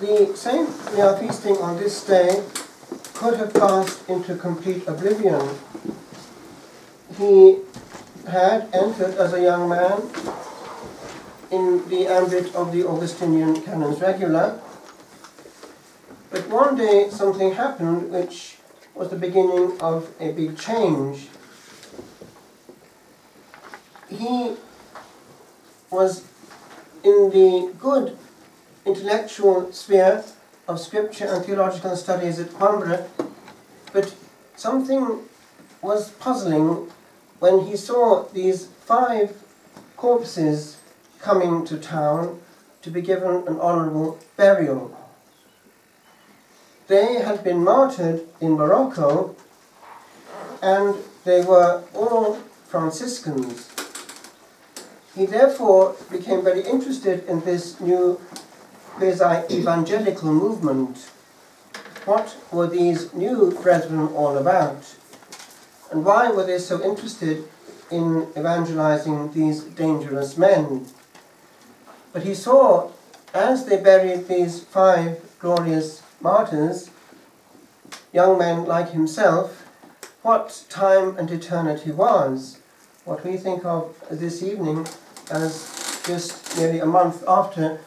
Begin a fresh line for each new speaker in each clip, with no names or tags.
the saint we are feasting on this day could have passed into complete oblivion. He had entered as a young man in the ambit of the Augustinian canons regular, but one day something happened which was the beginning of a big change. He was in the good intellectual sphere of scripture and theological studies at Coimbra, but something was puzzling when he saw these 5 corpses coming to town to be given an honourable burial. They had been martyred in Morocco, and they were all Franciscans. He therefore became very interested in this new quasi-evangelical movement. What were these new brethren all about? And why were they so interested in evangelizing these dangerous men? But he saw, as they buried these 5 glorious martyrs, young men like himself, what time and eternity was. What we think of this evening as just nearly a month after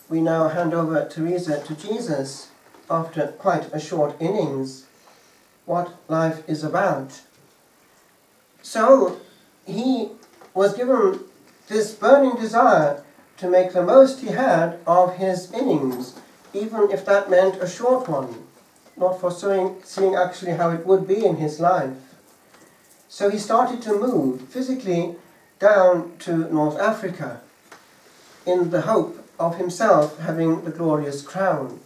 we now hand over Teresa to Jesus, after quite a short innings, what life is about. So he was given this burning desire to make the most he had of his innings, even if that meant a short one, not foreseeing actually how it would be in his life. So he started to move physically down to North Africa in the hope of himself having the glorious crown.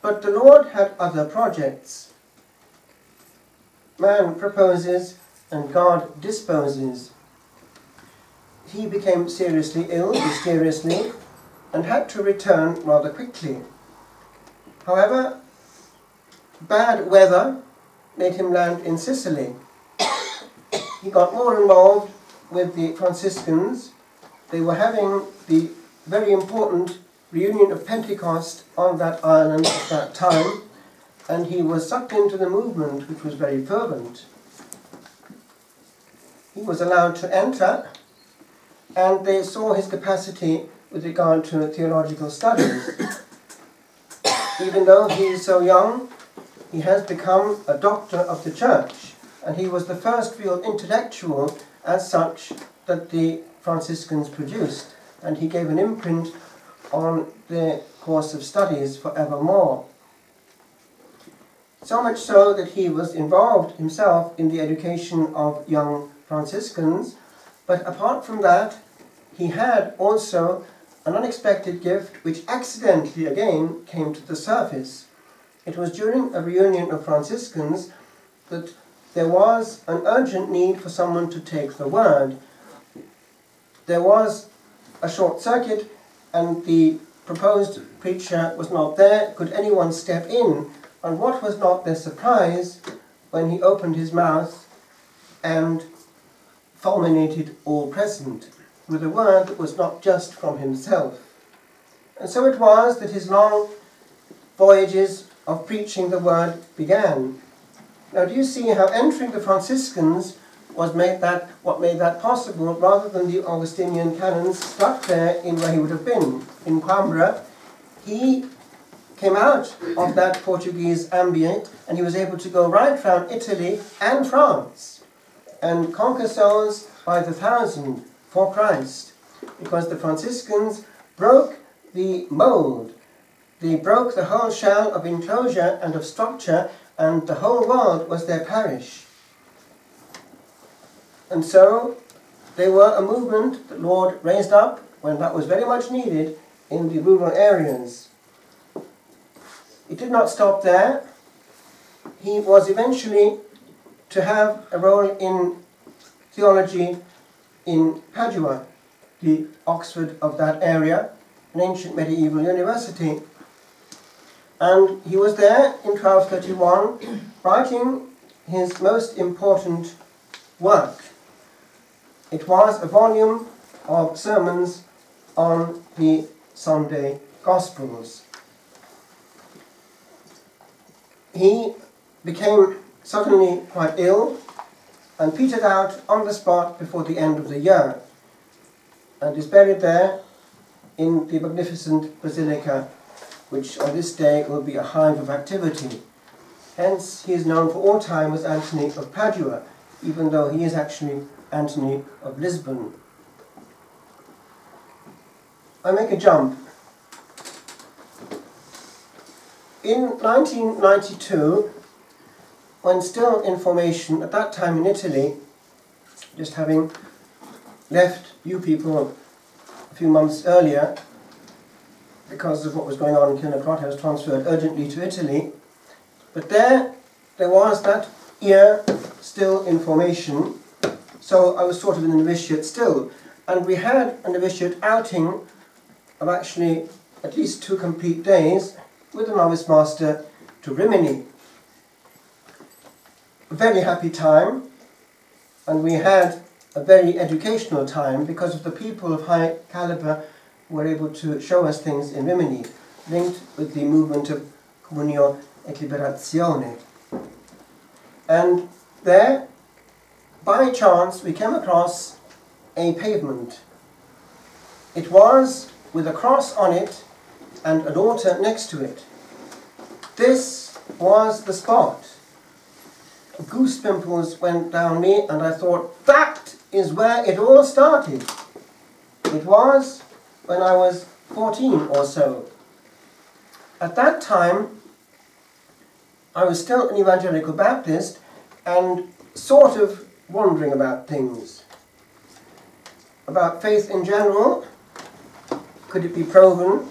But the Lord had other projects. Man proposes and God disposes. He became seriously ill, mysteriously, and had to return rather quickly. However, bad weather made him land in Sicily. He got more involved with the Franciscans. They were having the very important reunion of Pentecost on that island at that time, and he was sucked into the movement, which was very fervent. He was allowed to enter, and they saw his capacity with regard to theological studies. Even though he is so young, he has become a doctor of the church, and he was the first real intellectual as such that the Franciscans produced, and he gave an imprint on their course of studies forevermore. So much so that he was involved himself in the education of young Franciscans, but apart from that, he had also an unexpected gift which accidentally again came to the surface. It was during a reunion of Franciscans that there was an urgent need for someone to take the word. There was a short circuit and the proposed preacher was not there. Could anyone step in? And what was not their surprise when he opened his mouth and fulminated all present with a word that was not just from himself. And so it was that his long voyages of preaching the word began. Now, do you see how entering the Franciscans what made that possible, rather than the Augustinian canons stuck there in where he would have been, in Coimbra? He came out of that Portuguese ambient, and he was able to go right round Italy and France and conquer souls by the thousand for Christ, because the Franciscans broke the mold. They broke the whole shell of enclosure and of structure, and the whole world was their parish. And so they were a movement the Lord raised up when that was very much needed in the rural areas. It did not stop there. He was eventually to have a role in theology in Padua, the Oxford of that area, an ancient medieval university. And he was there in 1231 writing his most important work. It was a volume of sermons on the Sunday Gospels. He became suddenly quite ill and petered out on the spot before the end of the year, and is buried there in the magnificent basilica, which on this day will be a hive of activity. Hence he is known for all time as Anthony of Padua, even though he is actually Anthony of Lisbon. I make a jump. In 1992, when still in formation, at that time in Italy, just having left you people a few months earlier, because of what was going on in Kilnacrot, I was transferred urgently to Italy. But there was that year still in formation, so I was sort of in the novitiate still. And we had a novitiate outing of actually at least 2 complete days with the novice master to Rimini. A very happy time, and we had a very educational time because of the people of high caliber who were able to show us things in Rimini, linked with the movement of Comunio et Liberazione. And there, by chance, we came across a pavement. It was with a cross on it and an altar next to it. This was the spot. Goose pimples went down me, and I thought, that is where it all started. It was when I was 14 or so. At that time, I was still an evangelical Baptist and sort of wondering about things. About faith in general, could it be proven,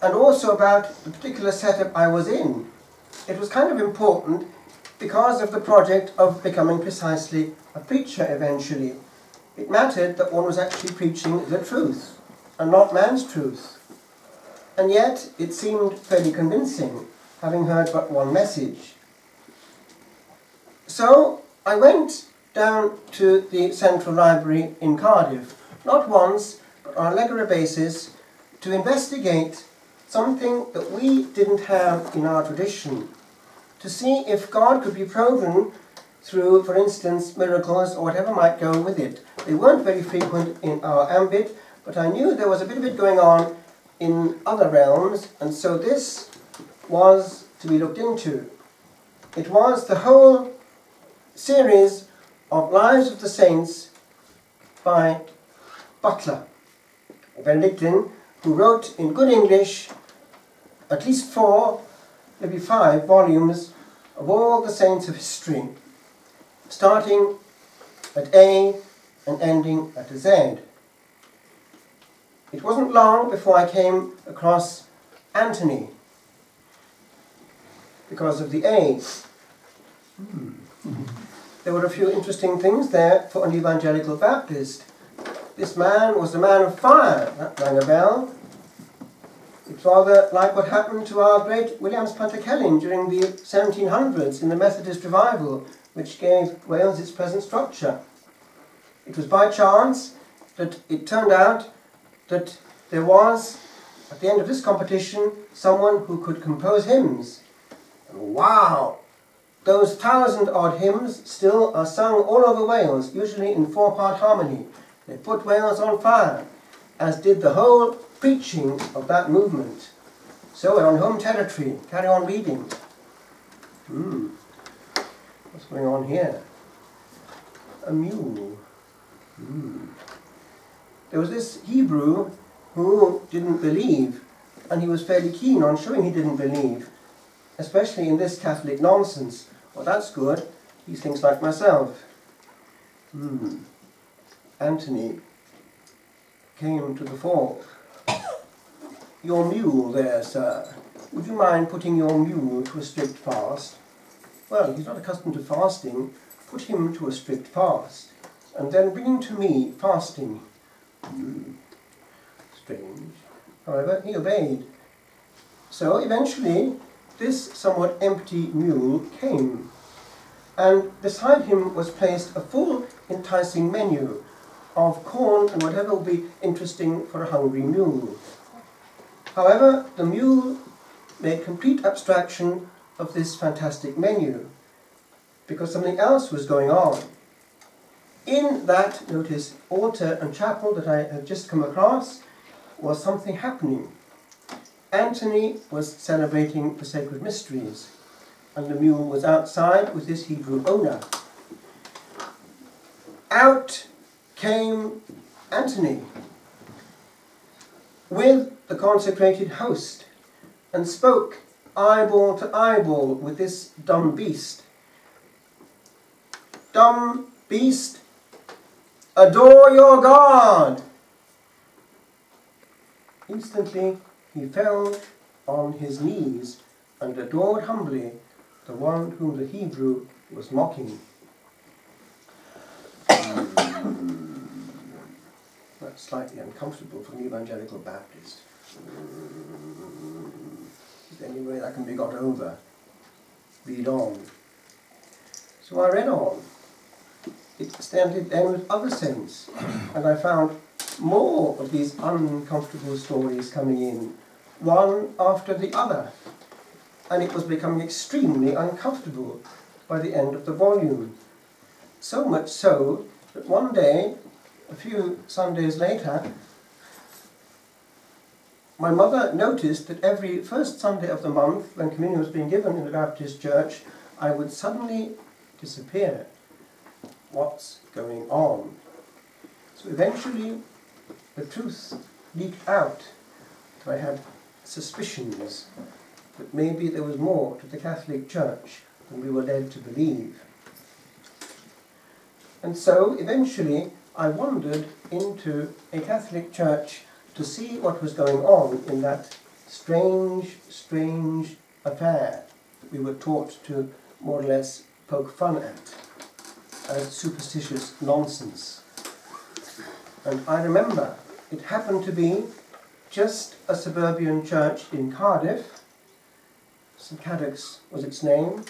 and also about the particular setup I was in. It was kind of important because of the project of becoming precisely a preacher eventually. It mattered that one was actually preaching the truth and not man's truth. And yet it seemed fairly convincing, having heard but one message. So I went down to the Central Library in Cardiff, not once, but on a regular basis, to investigate something that we didn't have in our tradition, to see if God could be proven through, for instance, miracles or whatever might go with it. They weren't very frequent in our ambit, but I knew there was a bit of it going on in other realms, and so this was to be looked into. It was the whole series of Lives of the Saints by Butler, a Benedictine, who wrote in good English at least 4, maybe 5 volumes of all the saints of history, starting at A and ending at a Z. It wasn't long before I came across Anthony, because of the A. There were a few interesting things there for an evangelical Baptist. This man was a man of fire. That rang a bell. It's rather like what happened to our great Williams Pantakelin during the 1700s in the Methodist revival, which gave Wales its present structure. It was by chance that it turned out that there was, at the end of this competition, someone who could compose hymns. And wow! Those 1,000-odd hymns still are sung all over Wales, usually in 4-part harmony. They put Wales on fire, as did the whole preaching of that movement. So we're on home territory. Carry on reading. What's going on here? A mule. There was this Hebrew who didn't believe, and he was fairly keen on showing he didn't believe, especially in this Catholic nonsense. Well, that's good. He thinks like myself. Anthony came to the fore. Your mule there, sir. Would you mind putting your mule to a strict fast? Well, he's not accustomed to fasting. Put him to a strict fast, and then bring him to me fasting. Strange. However, he obeyed. So eventually, this somewhat empty mule came, and beside him was placed a full, enticing menu of corn and whatever would be interesting for a hungry mule. However, the mule made complete abstraction of this fantastic menu, because something else was going on. In that, notice, altar and chapel that I had just come across, was something happening. Anthony was celebrating the sacred mysteries, and the mule was outside with his Hebrew owner. Out came Anthony with the consecrated host and spoke eyeball to eyeball with this dumb beast. Dumb beast, adore your God! Instantly he fell on his knees and adored humbly the one whom the Hebrew was mocking. That's slightly uncomfortable for an evangelical Baptist. Is there any way that can be got over? Read on. So I read on. It extended then with other saints, and I found more of these uncomfortable stories coming in, one after the other, and it was becoming extremely uncomfortable by the end of the volume. So much so that one day, a few Sundays later, my mother noticed that every first Sunday of the month, when communion was being given in the Baptist church, I would suddenly disappear. What's going on? So eventually the truth leaked out that I had suspicions that maybe there was more to the Catholic Church than we were led to believe. And so eventually I wandered into a Catholic church to see what was going on in that strange, strange affair that we were taught to more or less poke fun at as superstitious nonsense. And I remember it happened to be just a suburban church in Cardiff. St Cadoc's was its name.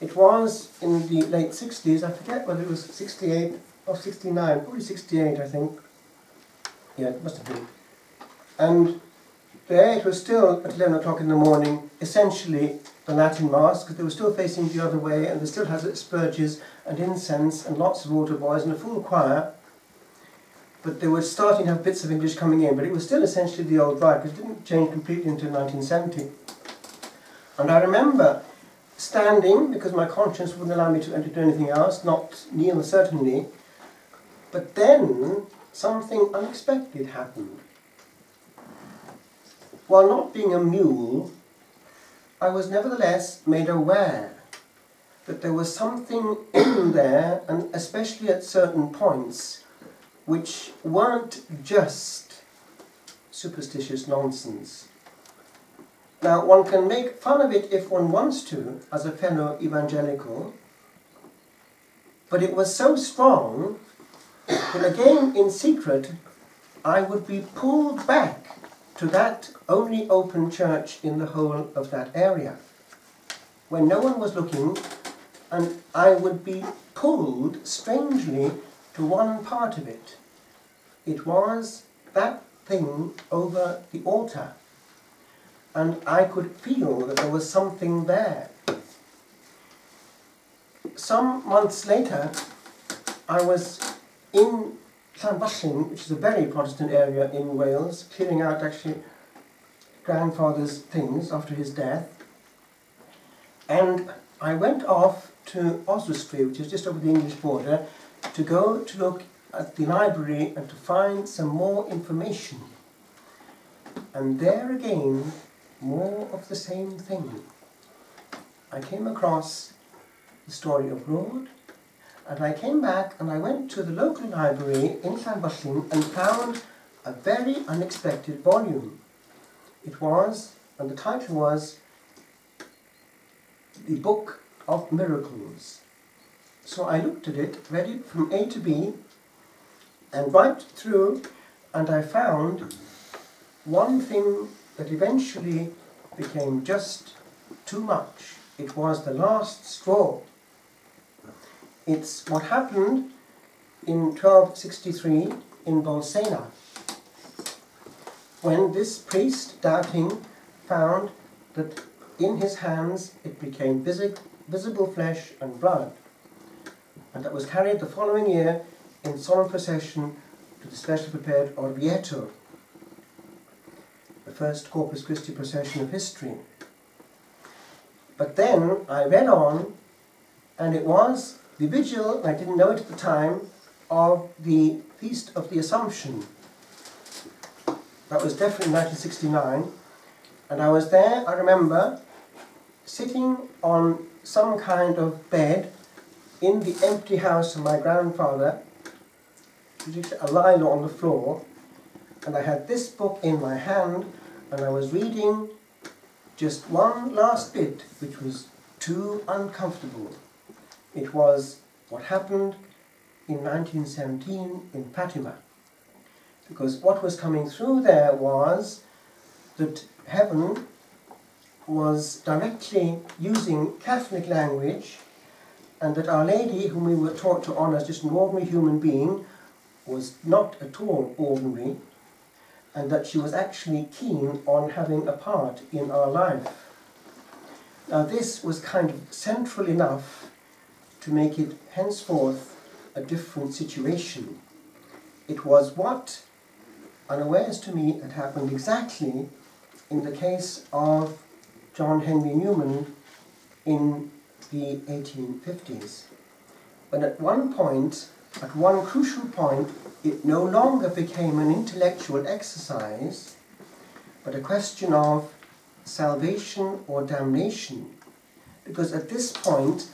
It was in the late 60s, I forget whether it was 68 or 69, probably 68 I think. Yeah, it must have been. And there it was still at 11 o'clock in the morning, essentially the Latin Mass, because they were still facing the other way, and they still had spurges and incense and lots of altar boys and a full choir. But they were starting to have bits of English coming in, but it was still essentially the old rite, because it didn't change completely until 1970. And I remember standing, because my conscience wouldn't allow me to do anything else, not kneel certainly, but then something unexpected happened. While not being a mule, I was nevertheless made aware that there was something in there, and especially at certain points, which weren't just superstitious nonsense. Now, one can make fun of it if one wants to, as a fellow evangelical, but it was so strong that again in secret I would be pulled back to that only open church in the whole of that area, when no one was looking, and I would be pulled strangely to one part of it. It was that thing over the altar, and I could feel that there was something there. Some months later, I was in Llanfachlin, which is a very Protestant area in Wales, clearing out actually grandfather's things after his death. And I went off to Oswestry, which is just over the English border, to go to look at the library and to find some more information. And there again, more of the same thing. I came across the story of rewrote, and I came back and I went to the local library in Llanfachlin and found a very unexpected volume. It was, and the title was, The Book of Miracles. So I looked at it, read it from A to B, and right through, and I found one thing that eventually became just too much. It was the last straw. It's what happened in 1263 in Bolsena. when this priest, doubting, found that in his hands it became visible flesh and blood, and that was carried the following year in solemn procession to the specially prepared Orvieto, the first Corpus Christi procession of history. But then I read on, and it was the vigil, I didn't know it at the time, of the Feast of the Assumption. That was definitely 1969, and I was there, I remember, sitting on some kind of bed in the empty house of my grandfather, a lino on the floor, and I had this book in my hand, and I was reading just one last bit, which was too uncomfortable. It was what happened in 1917 in Fatima. Because what was coming through there was that heaven was directly using Catholic language, and that Our Lady, whom we were taught to honour as just an ordinary human being, was not at all ordinary, and that she was actually keen on having a part in our life. Now this was kind of central enough to make it henceforth a different situation. It was what, unawares to me, had happened exactly in the case of John Henry Newman in the 1850s, when at one point, at one crucial point, it no longer became an intellectual exercise, but a question of salvation or damnation. Because at this point,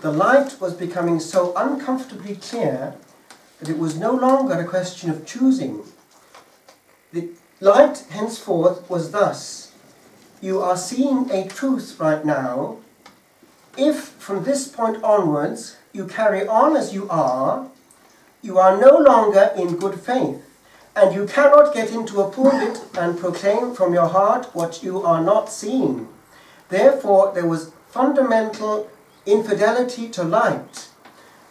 the light was becoming so uncomfortably clear that it was no longer a question of choosing. The light henceforth was thus: you are seeing a truth right now. If from this point onwards you carry on as you are no longer in good faith, and you cannot get into a pulpit and proclaim from your heart what you are not seeing. Therefore, there was fundamental infidelity to light,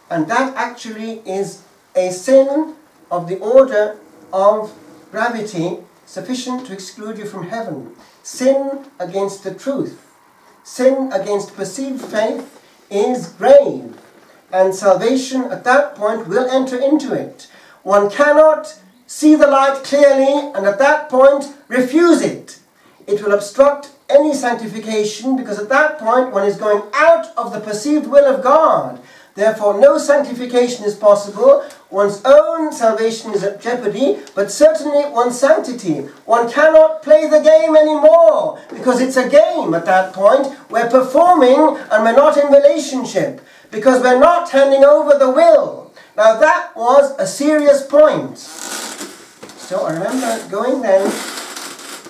and that actually is a sin of the order of gravity sufficient to exclude you from heaven. Sin against the truth, sin against perceived faith is grave, and salvation at that point will enter into it. One cannot see the light clearly and at that point refuse it. It will obstruct any sanctification, because at that point one is going out of the perceived will of God. Therefore no sanctification is possible. One's own salvation is at jeopardy, but certainly one's sanctity. One cannot play the game anymore, because it's a game at that point. We're performing and we're not in relationship, because we're not handing over the will. Now that was a serious point. So I remember going then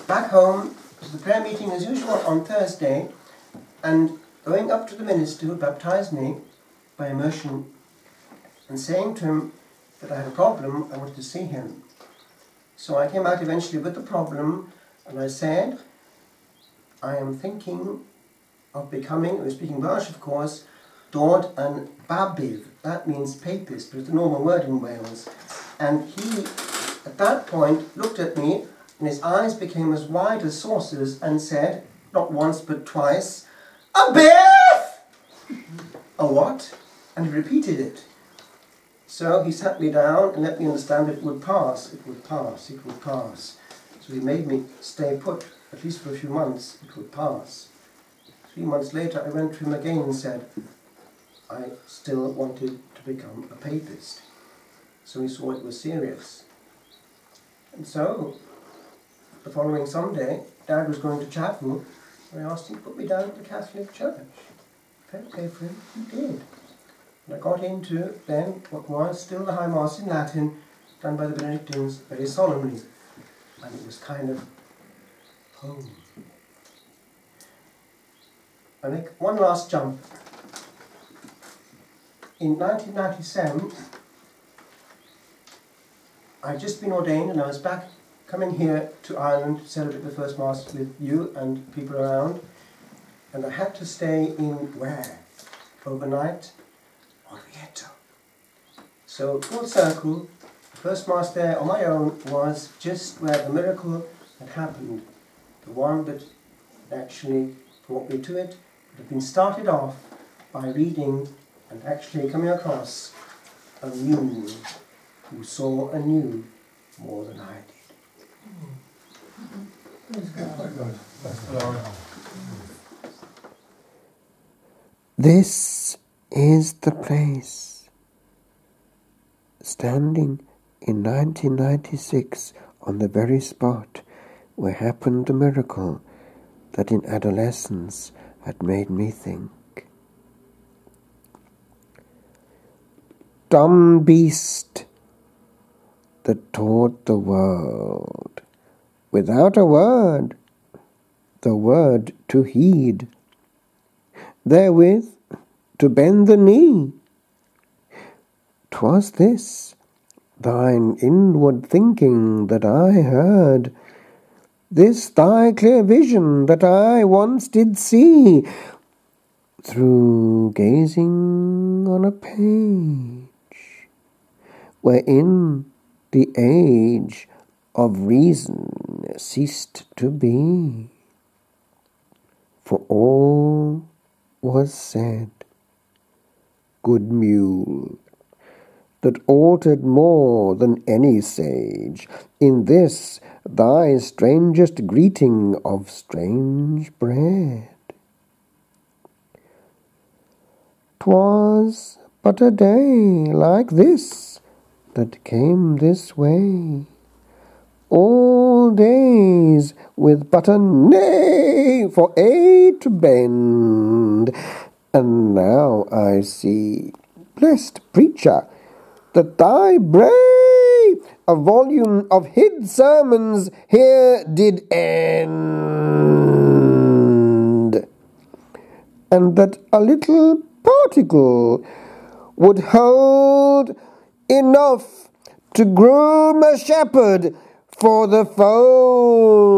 back home to the prayer meeting as usual on Thursday, and going up to the minister who baptized me by immersion and saying to him that I had a problem, I wanted to see him. So I came out eventually with the problem, and I said, I am thinking of becoming, I was speaking Welsh of course, Dod and Babydd. That means papist, but it's a normal word in Wales. And he, at that point, looked at me, and his eyes became as wide as saucers, and said, not once but twice, "A biff!" "A what?" And he repeated it. So he sat me down and let me understand that it would pass, it would pass, it would pass. So he made me stay put, at least for a few months, it would pass. 3 months later I went to him again and said, I still wanted to become a papist. So he saw it was serious. And so, the following Sunday, Dad was going to chapel, and I asked him to put me down at the Catholic Church. Fair play for him, he did. And I got into then what was still the High Mass in Latin, done by the Benedictines very solemnly. And it was kind of home. I make one last jump. In 1997, I'd just been ordained, and I was back coming here to Ireland to celebrate the first Mass with you and people around, and I had to stay in where? Overnight? Orvieto. So, full circle, the first Mass there on my own was just where the miracle had happened. The one that actually brought me to it had been started off by reading and actually coming across a mule who saw anew more than I did.
This is the place. Standing in 1996 on the very spot where happened the miracle that in adolescence had made me think. Dumb beast that taught the world, without a word, the word to heed, therewith to bend the knee. 'Twas this, thine inward thinking that I heard, this thy clear vision that I once did see, through gazing on a page, wherein the age of reason ceased to be. For all was said, good mule, that altered more than any sage in this thy strangest greeting of strange bread. 'Twas but a day like this that came this way, all days with but a nay for A to bend. And now I see, blessed preacher, that thy bray a volume of hid sermons here did end, and that a little particle would hold enough to groom a shepherd for the fold.